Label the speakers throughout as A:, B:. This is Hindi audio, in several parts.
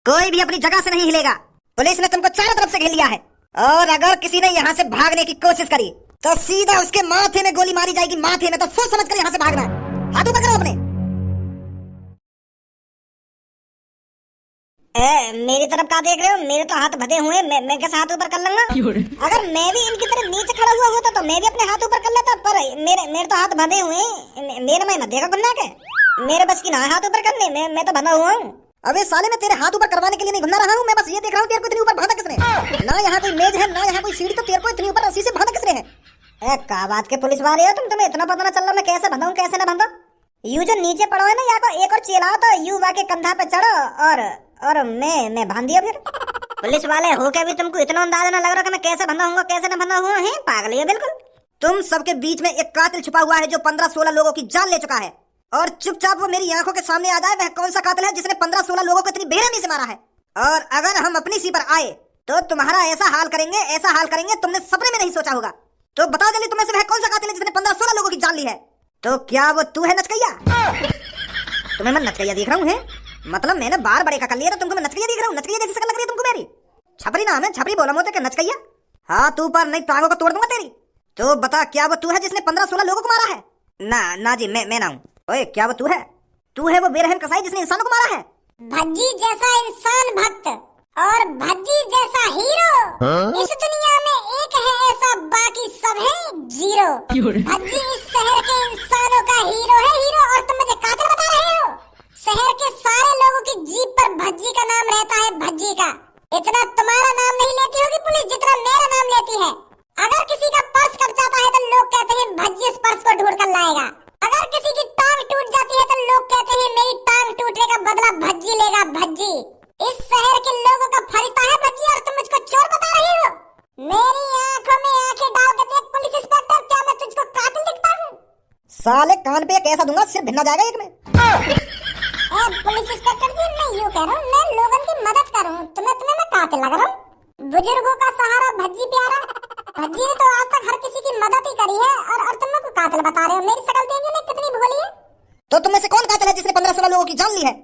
A: कोई भी अपनी जगह से नहीं हिलेगा। पुलिस ने तुमको चारों तरफ से घेर लिया है और अगर किसी ने यहाँ से भागने की कोशिश करी तो सीधा उसके माथे में गोली मारी जाएगी। माथे में। तो सोच समझ कर यहाँ से भागना। हाथ ऊपर करो अपने। मेरी तरफ क्या देख रहे हो? मेरे तो हाथ बंधे हुए। मैं कैसे हाथ ऊपर कर लूंगा? अगर मैं भी इनकी तरह नीचे खड़ा हुआ होता तो मैं भी अपने हाथ ऊपर कर लेता, पर मेरे तो हाथ बंधे हुए। मेरे में मत देखा गुन्ना के। मेरे बस की ना हाथ ऊपर करने। मैं तो बंधा हुआ हूँ। अबे साले, मैं तेरे हाथ ऊपर करवाने के लिए नहीं घुमा रहा हूँ। मैं बस ये देख रहा हूँ तेरे को इतनी ऊपर बांधा किसने? ना यहाँ कोई मेज है ना यहाँ कोई सीढ़ी, तो तेरे को इतनी ऊपर रस्सी से बांधा किसने है? क्या बात के पुलिस वाले हो तुम? तुम्हें इतना पता ना चल रहा मैं कैसे बंधा हूँ कैसे ना बंधा? यू जो नीचे पड़ो है ना, यहाँ को एक और चिल्लाओ तो यू वाके कंधा पे चढ़ो और मैं बांध दिया। फिर पुलिस वाले हो के भी तुमको इतना अंदाजा ना लग रहा कि मैं कैसे बंधा हूँ कैसे ना बंधा हुआ है? पागल है बिल्कुल। तुम सबके बीच में एक कातिल छुपा हुआ है जो 15-16 लोगों की जान ले चुका है, और चुपचाप वो मेरी आंखों के सामने आ जाए। वह कौन सा कातिल है जिसने 15-16 लोगों को इतनी बेरहमी से मारा है? और अगर हम अपनी सी पर आए तो तुम्हारा ऐसा हाल करेंगे तुमने सपने में नहीं सोचा होगा। तो बताओ जल्दी, तुम्हें से वह कौन सा कातिल है जिसने 15-16 लोगों की जान ली है? तो क्या वो तू है नचकैया? तुम्हें मैं नचकैया दिख रहा हूँ? मतलब मैंने बार बड़े का कर लिया तो तुमको मैं नचकैया दिख रहा हूँ? नचकैया जैसी शक्ल लग रही है तुमको मेरी। छपरी नाम है, छपरी बोला मुझे कि नचकैया। हाँ तू पर नहीं टांगों को तोड़ दूंगा तेरी। तो बता, क्या वो तू है जिसने 15-16 लोगों को मारा है? ना जी, मैं ना हूँ। ओए, क्या वो तू है? तू है वो बेरहम कसाई जिसने इंसानों को मारा है?
B: भज्जी जैसा इंसान भक्त और भज्जी जैसा हीरो इस दुनिया में एक है ऐसा, बाकी सब है जीरो। भज्जी इस शहर के इंसानों का हीरो है, हीरो। और तुम मुझे कातिल बता रहे हो? शहर के सारे लोगों की जीप पर भज्जी का नाम रहता है, भज्जी का। इतना तुम्हारा नाम नहीं लेती होगी पुलिस जितना मेरा नाम लेती है। अगर किसी का पर्स कट जाता है तो लोग कहते हैं भज्जी उस पर्स को ढूंढ कर लाएगा। अगर किसी की टांग टूट जाती है तो लोग कहते हैं मेरी टांग टूटने का बदला भज्जी लेगा, भज्जी। इस शहर के लोगों का फरिश्ता है भज्जी, और तुम मुझको चोर बता रही हो? मेरी आंखों में आंखें डाल के देख पुलिस इंस्पेक्टर, क्या मैं तुझको कातिल दिखता हूँ?
A: साले कान पे एक ऐसा दूंगा सिर भिन्ना जाएगा एक में।
B: पुलिस इंस्पेक्टर जी, मैं यूँ कह रहा हूँ, मैं लोगों की मदद कर रहा हूँ, तुम्हें मैं कातिल लग रहा हूँ? बुजुर्गों का सहारा भज्जी प्यारा। भज्जी ने तो आज तक हर किसी की मदद ही करी है, और तुम को कातिल बता रहे हो? मेरी शक्ल देखने में कितनी भोली है।
A: तो तुम में से कौन कातिल है जिसने 15-16 लोगों की जान ली है?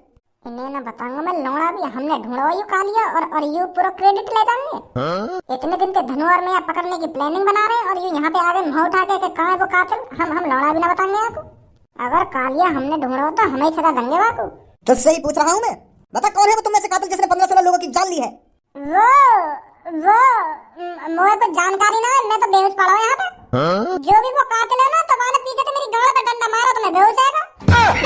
B: इन्हें ना बताऊंगा मैं, लौड़ा भी हमने ढूंढा यू खा लिया, और यू पूरा क्रेडिट ले जाएंगे। इतने दिन के धनु और मैं पकड़ने की प्लानिंग बना रहे हैं, और यू यहाँ पे आगे मुंह उठा के कहाँ है वो कातिल? हम लौड़ा भी ना बताएंगे आपको। अगर कालिया हमने ढूंढा हो तो हमें ही सजा देंगे आपको।
A: तो सही पूछ रहा हूँ मैं। बता, कौन है वो तुम में से कातिल जिसने 15-16 लोगों की जान ली है?
B: वो मुझे तो जानकारी ना है, मैं तो बेहोश पड़ा हूँ यहाँ पे। जो भी वो कातिल है ना, तो मैंने पीछे से मेरी गाल पे डंडा मारा तो मैं बेहोश जाएगा,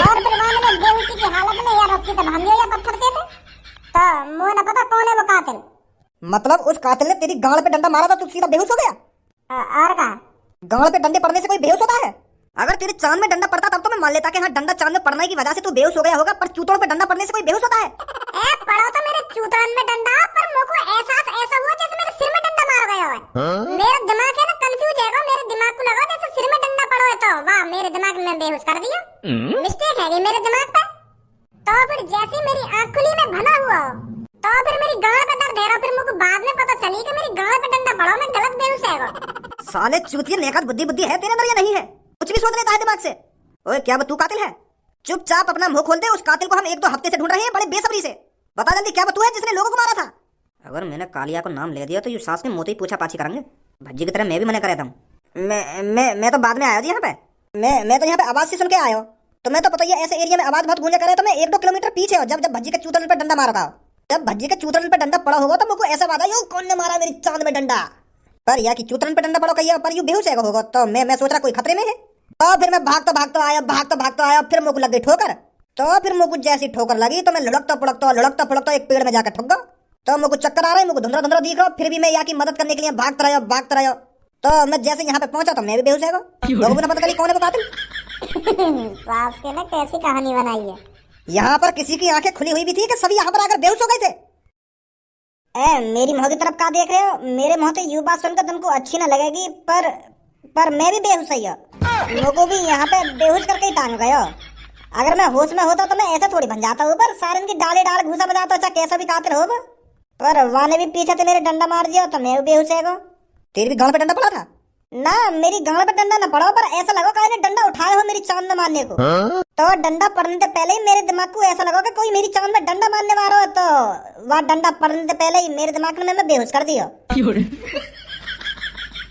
B: और फिर मैंने बेहोशी की हालत में या रस्सी से बांध दिया या पत्थर से। तो मुझे ना पता कौन है वो कातिल।
A: मतलब उस कातिल ने तेरी गाल पे डंडा मारा था, तू सीधा बेहोश हो गया?
B: और का
A: गाल पे डंडे पड़ने से कोई बेहोश होता है? अगर तेरे चांद में डंडा पड़ता तब तो मैं मान लेता कि हाँ, डंडा चांद में पड़ने की वजह से तू बेहोश हो गया होगा, पर चूतोड़ पे डंडा पड़ने से कोई बेहोश होता है?
B: पड़ा तो मेरे चूतड़न में डंडा, पर मुझको एहसास ऐसा हुआ जैसे मेरे सिर में डंडा मार गया है। मेरा दिमाग है ना कंफ्यूज है, मेरे दिमाग को लगा जैसे सिर में डंडा पड़ा है। तो वाह, मेरे दिमाग में बेहोश कर दिया। मिस्टेक है ये मेरे दिमाग पे। तो फिर जैसे मेरी आँख खुली मैं भला हुआ, तो फिर मेरी गाल पे दर्द है, फिर मुझको बाद में पता चली कि मेरी गाल पे डंडा पड़ा, मैं गलत बेहोश है।
A: साले चूतिया, नेकत बुद्धि है तेरे अंदर या नहीं है? कुछ भी सोच लेता है दिमाग से। ओए, क्या वो तू कातिल है? चुपचाप अपना मुंह खोल दे। उस कातिल को हम 1-2 हफ्ते से ढूंढ रहे हैं बड़े बेसब्री से। बता जल्दी, क्या वो तू है जिसने लोगों को मारा था? अगर मैंने कालिया को नाम ले दिया तो ये सास के मोती पूछा पाछी करेंगे। भज्जी की तरह मैं भी मना कर रहा हूँ। मैं तो बाद में आया जी यहाँ पे। मैं तो यहाँ पे आवाज से सुन के आया हूँ। तो मैं तो पता ही ऐसे एरिया में आवाज बहुत गूंजा करे, तो मैं 1-2 किलोमीटर पीछे हूँ। जब भज्जी के चूतन पे डंडा मारा था, जब भज्जी के चूतन पे डंडा पड़ा होगा तो मुझको ऐसा बात आई, कौन ने मारा मेरी चांद में डंडा? पर या कि चूतन पे डंडा पड़ा कहिए, पर यू बेहोश होगा। तो मैं सोच रहा कोई खतरे में है। तो फिर मैं भागता आया, फिर मुझको लग गई ठोकर। तो फिर मुझको जैसी ठोकर लगी तो मैं लुढ़कता पुढ़कता एक पेड़ में जाकर ठुक गया। तो मुझको चक्कर आ रहा है, मुझको धुंधला दिख रहा, फिर भी मैं यहाँ की मदद करने के लिए भागता रहा। तो मैं जैसे यहाँ पे पहुंचा तो मैं भी बेहोश है। लोगों ने पता करी कौन है वो कातिल।
B: सास के ना कैसी कहानी बनाई है।
A: यहाँ पर किसी की आंखें खुली हुई भी थी कि सभी यहाँ पर आकर बेहोश हो गए थे। मेरी मुंह की तरफ क्या देख रहे हो? मेरे मुंह से यू बात सुनकर तुमको अच्छी न लगेगी, पर मैं भी बेहोश ही हूँ। लोगों भी यहाँ पे बेहोश करके ही टांग गए। अगर मैं होश में होता तो मैं ऐसा थोड़ी बन जाता हूँ, पर सारन की डाले डाल घुसा बजाता, अच्छा कैसा भी कातिल हो। पर वाने भी पीछे से मेरे डंडा मार दिया तो मैं भी बेहोश है। तेरी भी गाल पे डंडा पड़ा था? ना मेरी गांड पे डंडा न पड़ो, पर ऐसा लगा कि डंडा उठाए हो मेरी चांद में मारने को। तो डंडा पड़ने से पहले ही मेरे दिमाग को ऐसा लगा कि कोई मेरी चांद में डंडा मारने वाला हो, तो वह डंडा पड़ने से पहले ही मेरे दिमाग में मैं बेहोश कर दिया।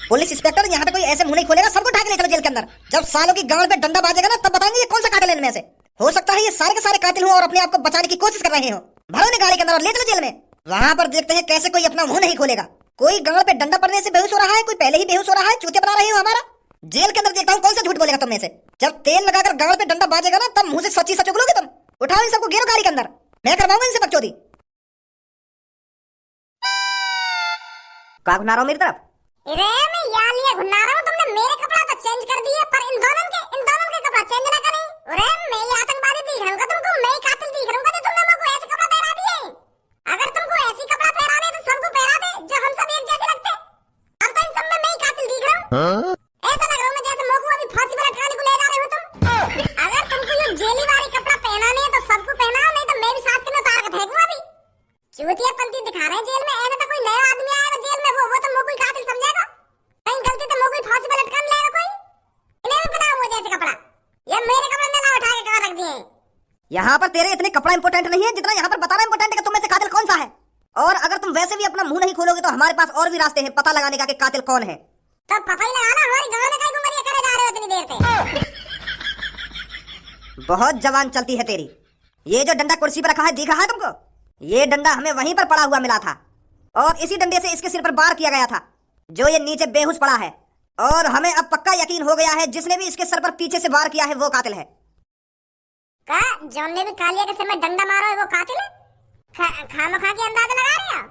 C: पुलिस इंस्पेक्टर, यहाँ पे कोई ऐसे मुंह नहीं खोलेगा, सबको उठा के ले चलो जेल के अंदर। जब सालों की गांड पे डंडा बाजेगा ना, तब बताएंगे ये कौन सा कातिल है इनमें से। हो सकता है ये सारे के सारे कातिल हो और अपने आप को बचाने की कोशिश कर रहे हो। भरो ने गाड़ी के अंदर और ले चलो जेल में। वहाँ पर देखते हैं कैसे कोई अपना मुंह नहीं खोलेगा। कोई गांड पे डंडा पड़ने से बेहोश हो रहा है, कोई पहले ही बेहोश हो रहा है। चूतिया बना रहे हो हमारा। जेल के अंदर देखता हूँ कौन सा झूठ बोलेगा तुम में से। जब तेल लगाकर गांड पे डंडा बाजेगा ना, तब मुंह से सच्ची सच उगलोगे तुम। उठाओ इन सबको, घेरो गाड़ी के अंदर, मैं करवाऊंगा इनसे बकचोदी। कहाँ घुमा रहा हो मेरी तरफ?
B: अरे मैं यहाँ लिए घुमा रहा हूँ, तुमने मेरे कपड़ा तो चेंज कर दिए, पर इन दोनों के कपड़ा चेंज ना करें। अरे मैं ये आतंकवादी दिख रहा हूँ तुमको, मैं कातिल दिख रहा हूँ तो तुमने मेरे को ऐसे कपड़ा पहना दिए। अगर तुमको ऐसी कपड़ा पहनाने तो सबको पहना दे, जो हम सब एक जैसे लगते। अब तो इन सब में मैं ही कातिल दिख रहा हूँ। ऐसा लग रहा हूँ मैं जैसे मेरे को अभी फांसी पर लटकाने को ले जा रहे हो तुम। अगर तुमको ये जेली वाली कपड़ा पहनाने है तो सबको पहनाओ, नहीं तो मैं भी साथ में उतार के फेंकूं अभी। चूतियापंती दिखा रहे हैं जेल में। ऐसा तो कोई नया आदमी आएगा जेल में, वो तो मुझे कोई कातिल समझेगा। कहीं गलती तो मुझे कोई फांसी पर लटका लेगा कोई। इन्हें भी पहनाओ मुझे ऐसे कपड़ा। ये मेरे कपड़े में ना उठा के कहाँ रख दिए।
C: यहाँ पर तेरे इतने कपड़ा इंपोर्टेंट नहीं है जितना यहाँ पर बताना इंपोर्टेंट है कि तुम में से कातिल कौन सा है। और अगर तुम वैसे भी अपना मुंह नहीं खोलोगे तो हमारे पास और भी रास्ते हैं पता लगाने का कि कातिल कौन है।
B: तो पता ही लगाना, हमारी गांव में कहीं घुमरिया करे जा रहे हो इतनी देर से।
C: बहुत जवान चलती है तेरी। ये जो डंडा कुर्सी पर रखा है दिख रहा है तुमको? ये डंडा हमें वहीं पर पड़ा हुआ मिला था और इसी डंडे से इसके सिर पर वार किया गया था, जो ये नीचे बेहोश पड़ा है। और हमें अब पक्का यकीन हो गया है जिसने भी इसके सर पर पीछे से वार किया है वो कातिल है।
B: का जॉन ने भी कालिया के सिर में डंडा मारा है वो कातिल है? खामखा के अंदाजा लगा रहे हैं।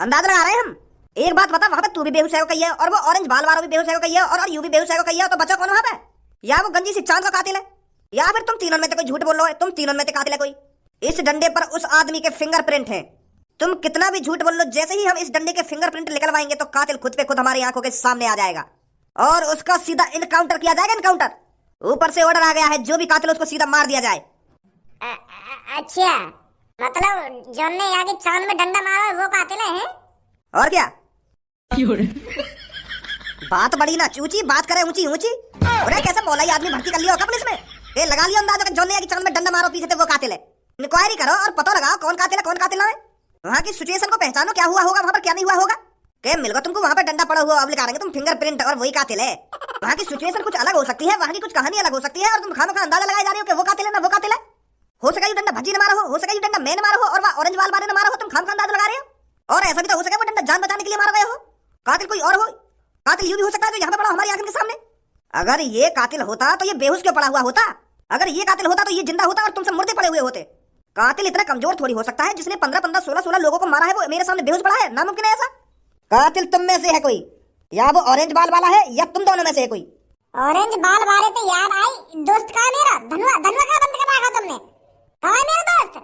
C: अंदाजा लगा रहे हैं हम। एक बात बता, वहां पे तू भी बेहोश है कही है और वो ऑरेंज बाल वाला भी बेहोश है कही है और यू भी बेहोश है कही है, तो बचा कौन वहां पे? या वो गंजी सी चांद का कातिल है, या फिर तुम तीनों में से कोई झूठ बोल रहे हो। तुम तीनों में से कातिल है कोई। इस डंडे पर उस आदमी के फिंगरप्रिंट हैं। तुम कितना भी झूठ बोल लो, जैसे ही हम इस डंडे के फिंगरप्रिंट निकलवाएंगे तो कातिल खुद पे खुद हमारी आंखों के सामने आ जाएगा और उसका सीधा इनकाउंटर किया जाएगा। इनकाउंटर, ऊपर से ऑर्डर आ गया है, जो भी कातिल उसको सीधा मार दिया जाए।
B: अच्छा, मतलब जॉन ने यहाँ की चांद में डंडा मारा है वो कातिल है?
C: और क्या बात बड़ी ना चूची, बात करे ऊंची ऊंची। अरे कैसे मौलाई आदमी भर्ती कर लिया होगा पुलिस में। ये लगा लिया अंदाजा कि जॉन ने यहाँ की चांद में डंडा मारो पीछे थे वो कातिल है। इंक्वायरी करो और पता लगाओ कौन कातिल है कौन कातिल ना है। वहाँ की सिचुएशन को पहचानो, क्या हुआ होगा वहाँ पर क्या नहीं हुआ होगा। क्या मिलगा तुमको वहाँ पर डंडा पड़ा हुआ, अब निकालेंगे तुम फिंगरप्रिंट और वही कातिल है। वहाँ की सिचुएशन कुछ अलग हो सकती है, वहाँ की कुछ कहानी अलग हो सकती है और तुम खामखा अंदाजा लगाए जा रहे हो कि वो कातिल है ना वो कातिल है। हो सका ये डंडा भज्जी ने मारा हो सका ये डंडा मैंने मारा हो और वह ऑरेंज वाल वाले ने मारा हो। तुम खामखा अंदाजा लगा रहे हो। और ऐसा भी तो हो सका वो डंडा जान बचाने के लिए मारा गया हो। कातिल कोई और हो, कातिल यूं भी हो सकता है जो यहाँ पे पड़ा हमारी आंखों के सामने। अगर ये कातिल होता तो ये बेहोश क्यों पड़ा हुआ होता? अगर ये कातिल होता तो ये जिंदा होता और तुमसे मुर्दे पड़े हुए होते। कातिल इतना कमजोर थोड़ी हो सकता है, जिसने 15-15, 16-16 लोगों को मारा है वो मेरे सामने बेहोश पड़ा है। नामुमकिन है ऐसा। कातिल तुम में से है कोई, या वो ऑरेंज बाल वाला है या तुम दोनों में से है कोई।
B: ऑरेंज बाल वाले तो याद आई, दोस्त का मेरा धनुआ का बंद कर रखा तुमने। कहाँ है मेरा दोस्त?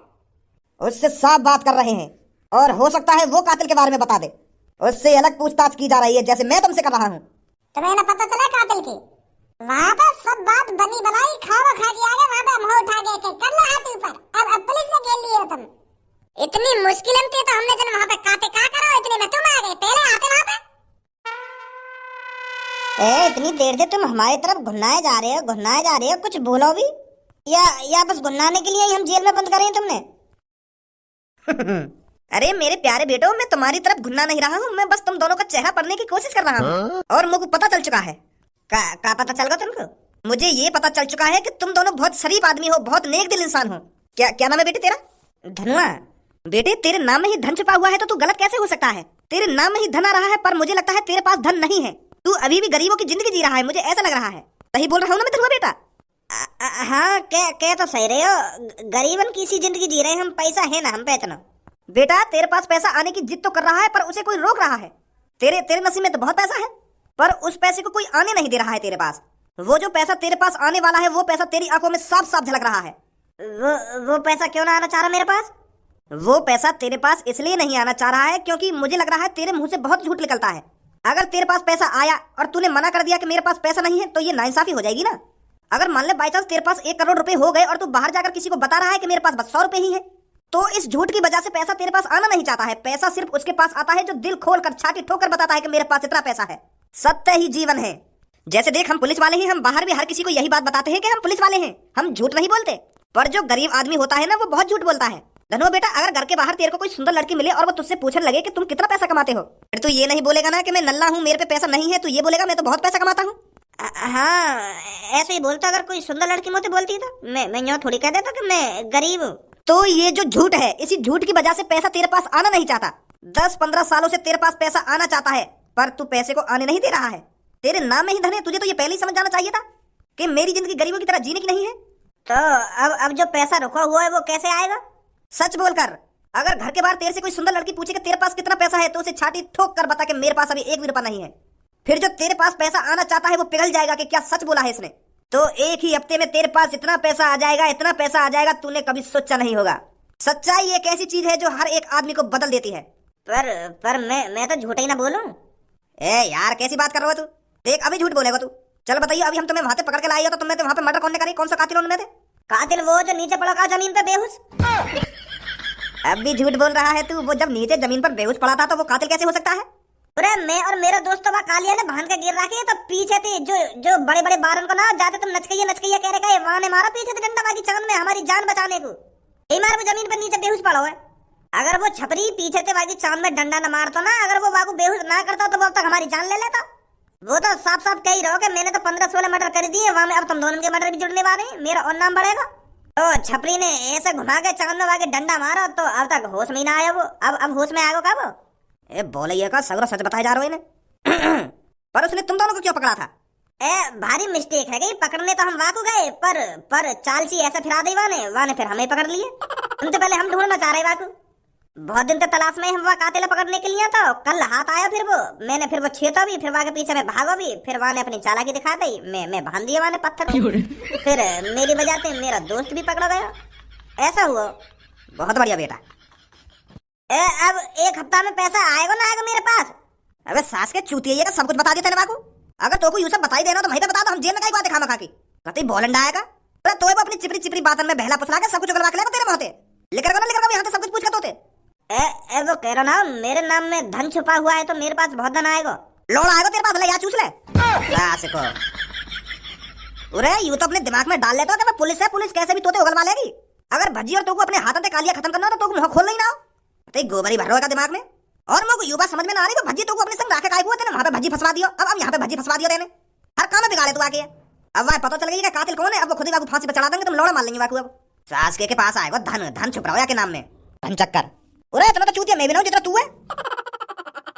C: उससे साफ बात कर रहे हैं और हो सकता है वो कातिल के बारे में बता दे। उससे अलग पूछताछ की जा रही है जैसे मैं तुमसे कर रहा हूँ।
B: तुम्हें ना पता चला कातिल की? वहाँ पर सब बात बनी बनाई खावा खा के आ गए, वहाँ पे मुँह उठा के कर लो हाथ ऊपर। अब पुलिस ने घेर लिए हो तुम। इतनी मुश्किल थी तो हमने जब वहाँ पे काते क्या करो, इतने में तुम आ गए। पहले आते वहाँ पे।
A: इतनी देर से तुम हमारी तरफ घुनाए जा रहे हो, कुछ बोलो भी। या बस घुनाने के लिए ही हम जेल में बंद करे तुमने?
C: अरे मेरे प्यारे बेटो, मैं तुम्हारी तरफ घुन्ना नहीं रहा हूँ, मैं बस तुम दोनों का चेहरा पढ़ने की कोशिश कर रहा हूँ और मुझे पता चल चुका है। का पता चल गया तुमको? मुझे ये पता चल चुका है कि तुम दोनों बहुत शरीफ आदमी हो, बहुत नेक दिल इंसान हो। क्या नाम है बेटे तेरा? धनुआ। बेटे तेरे नाम में ही धन छुपा हुआ है तो तू गलत कैसे हो सकता है? तेरे नाम में ही धन आ रहा है, पर मुझे लगता है तेरे पास धन नहीं है। तू अभी भी गरीबों की जिंदगी जी रहा है, मुझे ऐसा लग रहा है। सही बोल रहा हूँ ना मैं धनुआ बेटा?
A: हाँ कह तो सही रहे हो। गरीबन की सी जिंदगी जी रहे हैं हम, पैसा है ना हम पे इतना।
C: बेटा तेरे पास पैसा आने की जिद तो कर रहा है पर उसे कोई रोक रहा है। तेरे नसीब में तो बहुत पैसा है पर उस पैसे को कोई आने नहीं दे रहा है तेरे पास। वो जो पैसा तेरे पास आने वाला है वो पैसा तेरी आंखों में साफ साफ झलक रहा है।
A: वो पैसा क्यों ना आना चाह रहा मेरे पास?
C: वो पैसा तेरे पास इसलिए नहीं आना चाह रहा है क्योंकि मुझे लग रहा है तेरे मुंह से बहुत झूठ निकलता है। अगर तेरे पास पैसा आया और तूने मना कर दिया कि मेरे पास पैसा नहीं है तो ये नाइंसाफी हो जाएगी ना। अगर मान ले बाई चांस तेरे पास 1 करोड़ रुपए हो गए और तू बाहर जाकर किसी को बता रहा है कि मेरे पास बस 100 रुपए ही है, तो इस झूठ की वजह से पैसा तेरे पास आना नहीं चाहता है। पैसा सिर्फ उसके पास आता है जो दिल खोल कर छाती ठोकर बताता है कि मेरे पास इतना पैसा है। सत्य ही जीवन है। जैसे देख, हम पुलिस वाले हैं, हम बाहर भी हर किसी को यही बात बताते हैं कि हम पुलिस वाले हैं, हम झूठ नहीं बोलते। पर जो गरीब आदमी होता है ना, वो बहुत झूठ बोलता है। धनो बेटा, अगर घर के बाहर तेरे को कोई सुंदर लड़की मिले और वो तुझसे पूछने लगे कि तुम कितना पैसा कमाते हो, फिर तू ये नहीं बोलेगा ना कि मैं नल्ला हूँ, मेरे पे पैसा नहीं है। तू ये बोलेगा मैं तो बहुत पैसा कमाता हूँ।
A: हाँ, ऐसे ही बोलता। अगर कोई सुंदर लड़की मुझे बोलती तो मैं यूं थोड़ी कह देता कि मैं गरीब हूँ।
C: तो ये जो झूठ है, इसी झूठ की वजह से पैसा तेरे पास आना नहीं चाहता। 10-15 सालों से तेरे पास पैसा आना चाहता है, पर तू पैसे को आने नहीं दे रहा है। तेरे नाम में ही धन है। तुझे तो ये पहले ही समझ जाना चाहिए था कि मेरी जिंदगी गरीबों की तरह जीने की नहीं है।
A: तो अब जो पैसा रुका हुआ है वो कैसे आएगा?
C: सच बोलकर। अगर घर के बाहर तेरे से कोई सुंदर लड़की पूछे कि तेरे पास कितना पैसा है, तो उसे छाती ठोक कर बता कि मेरे पास अभी 1 भी रुपया नहीं है। फिर जो तेरे पास पैसा आना चाहता है वो पिघल जाएगा कि क्या सच बोला है इसने। तो एक ही हफ्ते में तेरे पास इतना पैसा आ जाएगा, इतना पैसा आ जाएगा, तूने कभी सोचा नहीं होगा। सच्चाई एक ऐसी चीज है जो हर एक आदमी को बदल देती है।
A: पर मैं तो झूठ ही ना बोलूं।
C: ए यार, कैसी बात कर रहे हो तू? देख, अभी झूठ बोलेगा तू। चल बताइए, अभी हम तुम्हें वहां से पकड़ के लाए हो तो तुमने वहां पे मर्डर कौन ने करी? कौन सा कातिल उनमें थे?
A: कातिल वो जो नीचे पड़ा था जमीन पे बेहोश।
C: अब भी झूठ बोल रहा है तू। वो जब नीचे जमीन पर बेहोश पड़ा था तो वो कातिल कैसे हो सकता है?
A: अरे मैं और मेरे दोस्तों का कालिया ने बांध के गिर रखी है, तो पीछे थी जो बड़े बड़े बारन को ना जाते तुम नचकैया कह रहे, वहां ने मारा पीछे से डंडा बाकी चांद में हमारी जान बचाने को। मार वो जमीन पर नीचे बेहोश पड़ा हुआ है। अगर वो छपरी पीछे थे बाकी चांद में डंडा न मारता ना, अगर वो बाबू बेहोश ना करता तो वो अब तक हमारी जान ले लेता। वो तो साफ साफ कह ही रहो कि मैंने तो 15-16 मर्डर कर दिए, वहां में अब तुम दोनों के मर्डर भी जुड़ने वाले हैं, मेरा और नाम बढ़ेगा। तो छपरी ने ऐसे घुमा के चांद में वाके डंडा मारा तो अब तक होश में ही ना आया वो। अब होश में आएगा कब?
C: ए बोले ये का सगरो सच बताया जा रहा है इन्हें। पर उसने तुम दोनों को क्यों पकड़ा था?
A: भारी मिस्टेक है गई। पकड़ने तो हम वाकू गए, पर चालसी ऐसा फिरा दी वाने फिर हमें पकड़ लिए। उनसे पहले हम ढूंढना चाह रहे वाकू। बहुत दिन तक तलाश में हम वहाँ कातिल पकड़ने के लिए, तो कल हाथ आया फिर वो। मैंने फिर वो छेता भी, फिर वहाँ के पीछे में भागो भी, फिर वहाँ ने अपनी चालाकी दिखा दी। मैं बांध दिया वहाँ पत्थर। फिर मेरी वजह से मेरा दोस्त भी पकड़ा गया। ऐसा हुआ।
C: बहुत बढ़िया बेटा।
A: अब 1 हफ्ता में पैसा आएगा ना आएगा मेरे पास?
C: अबे सास के चूतिया का सब कुछ बता दिया तेरे बाकू। अगर तो को यूं सब बताई देना तो मैं बता दो, हम जेल में काई बात खामा खा की कतई बोलंडा आएगा। अरे तो अपनी चिपरी बातन में बहला फसला के सब कुछ उगलवा के ले तेरे मोहते लेकर यहाँ से सब कुछ पूछ के तोते।
A: वो कह रहा ना मेरे नाम में धन छुपा हुआ है तो मेरे पास बहुत धन आएगा।
C: लोड़ा आएगा तेरे पास, ले या चूस ले सास को। अरे यूं तो अपने दिमाग में डाल लेता हो कि मैं पुलिस है, पुलिस कैसे भी तोते उगलवा लेगी। अगर भज्जी और तो अपने हाथों से कालिया खत्म करना तो मुंह खोल नहीं ना हो, गोबरी भर का दिमाग में। और मुझे युवा समझ में ना आ रही, भज्जी तो अपने संग राखे काय हुआ तेने वहां पे भज्जी फंसवा दियो। अब यहाँ पे भज्जी फंसवा दियो तेने, हर काम में बिगाड़े तू आके। अब वह पता चल गई कि कातिल कौन है। अब वो खुद ही बाबू फांसी पे चढ़ा देंगे, तुम लोड़ा मार लेंगे बाबू। अब सास के पास आएगा धन छुप रहा के नाम में धन चक्कर। अरे इतना तो चूतिया मैं भी ना हूं जितना तू है।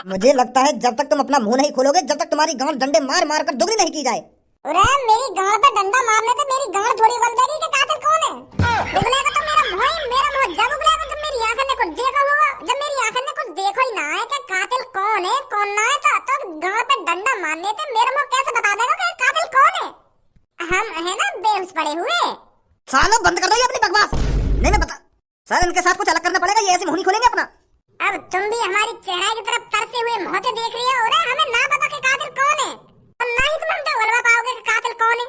C: मुझे लगता है जब तक तुम अपना मुंह नहीं खोलोगे, जब तक तुम्हारी गांड डंडे मार मार कर दुगनी नहीं की जाए।
B: अरे मेरी गांड पे डंडा मारने से मेरी गांड थोड़ी उगल जाएगी कि कातिल कौन है। उगलेगा तो मेरा मुंह जब उगलेगा जब मेरी आंखों ने कुछ देखा होगा। जब मेरी आंखों ने कुछ देखो ही ना है कि कातिल कौन है कौन ना है, तो गांड पे डंडा मारने से मेरा मुंह कैसे बता देगा कि कातिल कौन है? हम है ना बेहोश पड़े हुए।
C: सालों बंद कर दो ये अपनी बकवास। नहीं मैं बता सर, इनके साथ कुछ अलग करना पड़ेगा, ये ऐसे मुंह नहीं खोलेंगे अपना।
B: अब तुम भी हमारी चेहरा की तरफ तरसे हुए मोहते देख रही हो। अरे हमें ना पता कि कातिल कौन है और ना ही तुम हमसे उगलवा पाओगे कि कातिल कौन है।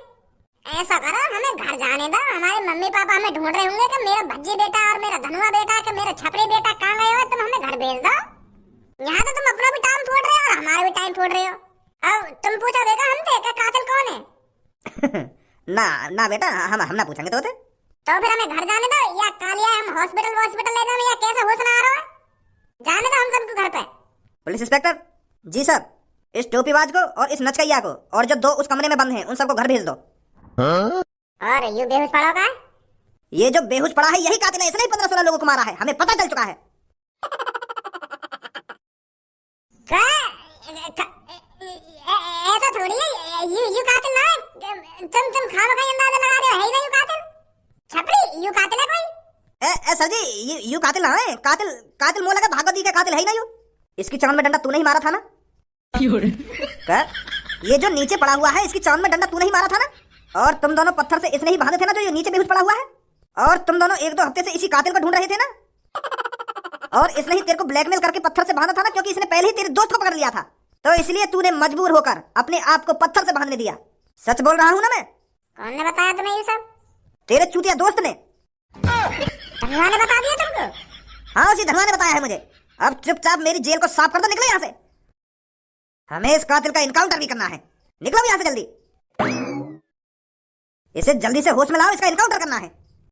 B: ऐसा करो, हमें घर जाने दो। हमारे मम्मी पापा हमें ढूंढ रहे होंगे कि मेरा भज्जी बेटा और मेरा धनुआ बेटा कि मेरा छपरी बेटा कहाँ गए हो। तुम हमें घर भेज दो। यहाँ तो तुम अपना भी टाइम छोड़ रहे हो और हमारा भी टाइम छोड़ रहे हो। अब तुम पूछोगे हमसे कि कातिल कौन है?
C: ना बेटा, हम ना पूछेंगे तो
B: फिर हमें घर जाने दो, या कालिया हम हॉस्पिटल ले जाए, या कैसा होश ना आ रहा है। जाने दो हम सबको घर पे।
C: पुलिस इंस्पेक्टर जी सर, इस टोपीबाज को और इस नचकैया को और जो 2 उस कमरे में बंद हैं उन सबको घर भेज दो।
B: और ये बेहोश पड़ा होगा?
C: ये जो बेहोश पड़ा है यही कातिल है, इसने 15-16 लोगों को मारा है, हमें पता चल चुका है।
B: ऐसा थोड़ी है, यू कातिल ना है। तुम खामखा अंदाजा लगा रहे हो, है ना यू कातिल? छपरी यू कातिल है कोई?
C: सर जी यू कातिल ना है। कातिल मुंह लगा भागवत जी का कातिल है ही ना यू। इसकी चांद में डंडा तू नहीं मारा था ना? ये जो नीचे पड़ा हुआ है इसकी चांद में डंडा तू नहीं मारा था ना? और तुम दोनों पत्थर से इसने ही बांधे थे ना जो ये नीचे बेहोश पड़ा हुआ है। और तुम दोनों 1-2 हफ्ते से इसी कातिल को ढूंढ रहे थे ना। और इसने ही तेरे को ब्लैकमेल करके पत्थर से बांधा था ना, क्योंकि इसने पहले ही तेरे दोस्त को पकड़ लिया था। तो इसलिए तूने मजबूर होकर अपने आप को पत्थर से बांधने दिया। सच बोल रहा हूँ ना मैं?
B: कौन ने बताया तुम्हें ये सब?
C: तेरे चूतिया दोस्त ने।
B: धनवा ने बता दिया तुमको?
C: हाँ, उसी धनवा ने बताया है मुझे। अब चुपचाप मेरी जेल को साफ कर दो, निकलो यहाँ से। हमें इस कातिल का इनकाउंटर भी करना है। निकलो यहाँ से जल्दी। इसे जल्दी से होश में लाओ, इसका इनकाउंटर करना है।